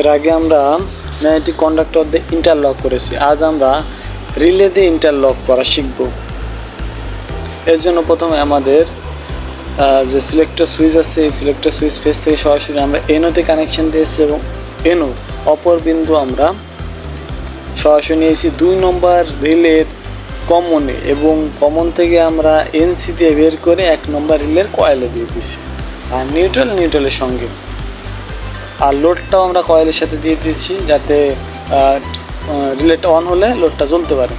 এর আগে আমরা ম্যাগনেটিক কন্ডাক্টর দিয়ে ইন্টারলক করেছি। আজ আমরা রিলে দিয়ে ইন্টারলক করা শিখব। এর জন্য প্রথমে আমাদের যে সিলেক্টর সুইচ আছে, এই সিলেক্টর সুইচ ফেস থেকে সরাসরি আমরা এনোতে কানেকশন দিয়েছি এবং এনো অপর বিন্দু আমরা সরাসরি নিয়েছি 2 নম্বর রিলের কমনে, এবং কমন থেকে আমরা এনসি দিয়ে বের করে 1 নম্বর রিলের কয়েলে দিয়ে দিয়েছি, আর নিউট্রালের সঙ্গে। আর লোডটাও আমরা কয়েলের সাথে দিয়ে দিয়েছি, যাতে রিলেটা অন হলে লোডটা জ্বলতে পারে।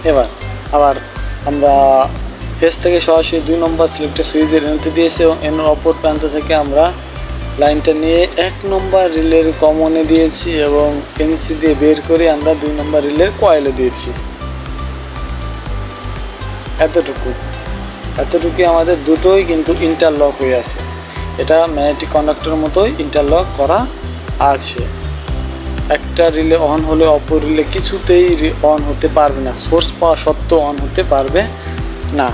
এবার আবার আমরা ফেস থেকে সরাসরি 2 নম্বর সিলেক্টর সুইচের এনোতে দিয়েছি এবং এনোর অপর প্রান্ত থেকে আমরা লাইনটা নিয়ে 1 নম্বর রিলের কমনে দিয়েছি এবং এনসি দিয়ে বের করে আমরা 2 নম্বর রিলের কয়েলে দিয়েছি। এতটুকুই আমাদের দুটোই কিন্তু ইন্টারলক হয়ে আছে। এটা ম্যাগনেটিক কন্ডাক্টরের মতোই ইন্টারলক করা আছে। একটা রিলে অন হলে অপর রিলে কিছুতেই অন হতে পারবে না, সোর্স পাওয়া সত্ত্বেও অন হতে পারবে না।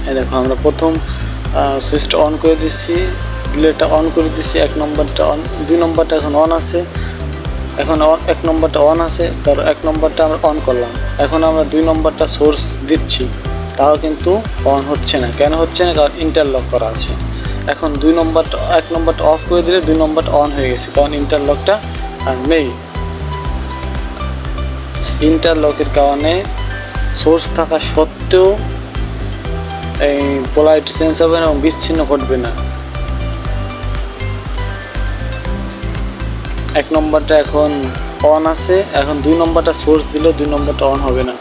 এই দেখো, আমরা প্রথম সুইচটা অন করে দিচ্ছি, রিলেটা অন করে দিচ্ছি, 1 নম্বরটা অন, 2 নম্বরটা এখন অন আছে। এখন 1 নম্বরটা অন আছে, ধরো 1 নম্বরটা আমরা অন করলাম। এখন আমরা 2 নম্বরটা সোর্স দিচ্ছি, তাও কিন্তু অন হচ্ছে না। কেন হচ্ছে না? কারণ ইন্টারলক করা আছে। এখন 1 নম্বরটা অফ করে দিলে 2 নম্বরটা অন হয়ে গেছে, কারণ ইন্টারলকটা আর নেই। ইন্টারলকের কারণে সোর্স থাকা সত্ত্বেও এই পোলারিটি চেঞ্জ হবে না এবং বিচ্ছিন্ন ঘটবে না। 1 নম্বরটা এখন অন আছে, এখন 2 নম্বরটা সোর্স দিলে 2 নম্বরটা অন হবে না।